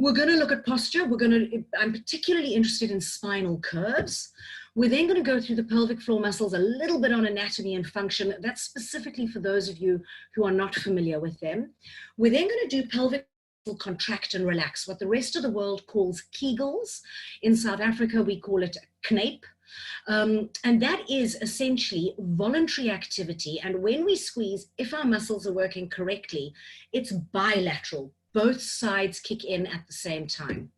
We're going to look at posture. I'm particularly interested in spinal curves. We're then going to go through the pelvic floor muscles, a little bit on anatomy and function. That's specifically for those of you who are not familiar with them. We're then going to do pelvic contract and relax, what the rest of the world calls Kegels. In South Africa, we call it kneip. And that is essentially voluntary activity. And when we squeeze, if our muscles are working correctly, it's bilateral. Both sides kick in at the same time.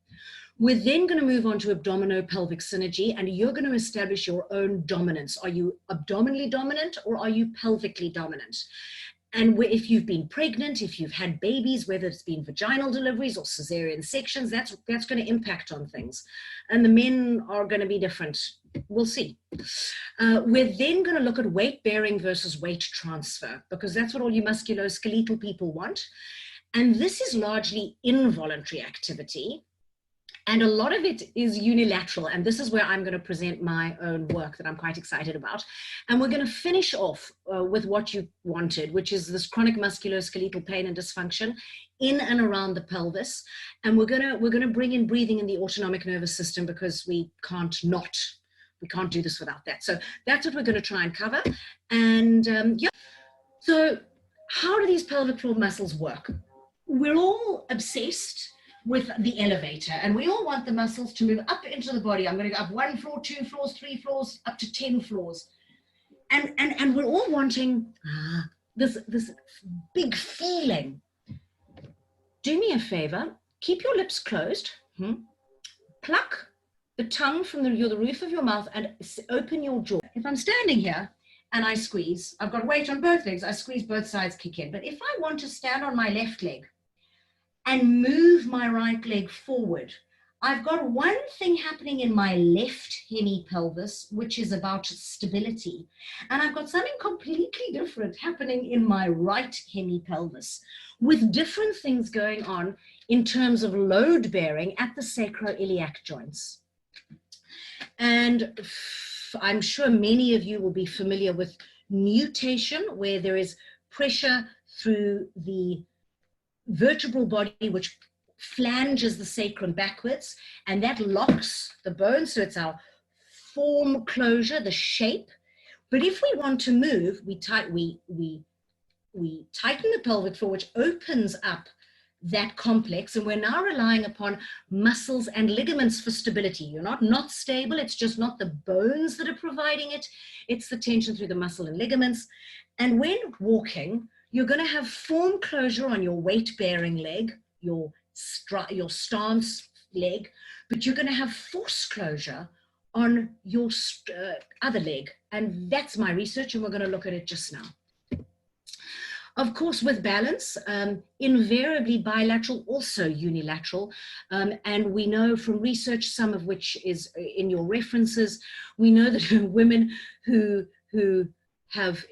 We're then going to move on to abdominopelvic synergy, and you're going to establish your own dominance. Are you abdominally dominant or are you pelvically dominant? And if you've been pregnant, if you've had babies, whether it's been vaginal deliveries or cesarean sections, that's going to impact on things. And the men are going to be different. We'll see. We're then going to look at weight bearing versus weight transfer, because that's what all you musculoskeletal people want. And this is largely involuntary activity. And a lot of it is unilateral. And this is where I'm going to present my own work that I'm quite excited about. And we're going to finish off with what you wanted, which is this chronic musculoskeletal pain and dysfunction in and around the pelvis. And we're going to bring in breathing in the autonomic nervous system, because we can't do this without that. So that's what we're going to try and cover. And yeah, so how do these pelvic floor muscles work? We're all obsessed with the elevator, and we all want the muscles to move up into the body. I'm going to go up 1 floor, 2 floors, 3 floors, up to 10 floors. And we're all wanting this big feeling. Do me a favor, keep your lips closed, pluck the tongue from the roof of your mouth and open your jaw. If I'm standing here and I squeeze, I've got weight on both legs, I squeeze, both sides kick in. But if I want to stand on my left leg and move my right leg forward, I've got one thing happening in my left hemipelvis, which is about stability. And I've got something completely different happening in my right hemipelvis, with different things going on in terms of load bearing at the sacroiliac joints. And I'm sure many of you will be familiar with nutation, where there is pressure through the vertebral body, which flanges the sacrum backwards, and that locks the bone. So it's our form closure, the shape. But if we want to move, we tighten the pelvic floor, which opens up that complex, and we're now relying upon muscles and ligaments for stability. You're not stable. It's just not the bones that are providing it. It's the tension through the muscle and ligaments. And when walking, you're going to have form closure on your weight-bearing leg, your stance leg, but you're going to have force closure on your other leg. And that's my research, and we're going to look at it just now. Of course, with balance, invariably bilateral, also unilateral. And we know from research, some of which is in your references, we know that women who have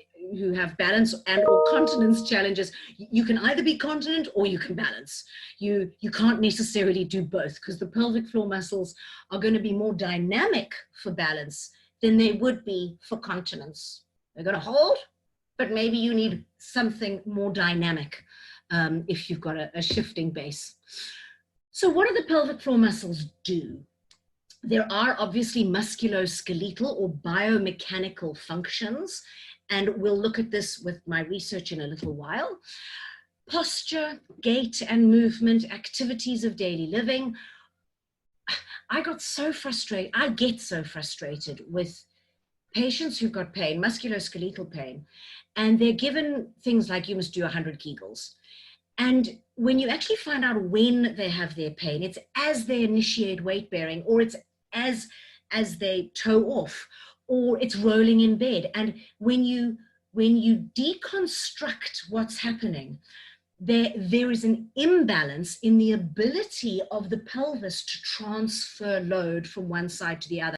balance and or continence challenges, you can either be continent or you can balance. You can't necessarily do both, because the pelvic floor muscles are going to be more dynamic for balance than they would be for continence. They're going to hold, but maybe you need something more dynamic if you've got a shifting base. So what do the pelvic floor muscles do? There are obviously musculoskeletal or biomechanical functions, and we'll look at this with my research in a little while. Posture, gait and movement, activities of daily living. I get so frustrated with patients who've got pain, musculoskeletal pain, and they're given things like, you must do 100 Kegels. And when you actually find out when they have their pain, it's as they initiate weight bearing, or it's as they toe off, or it's rolling in bed. And when you deconstruct what's happening, there is an imbalance in the ability of the pelvis to transfer load from one side to the other.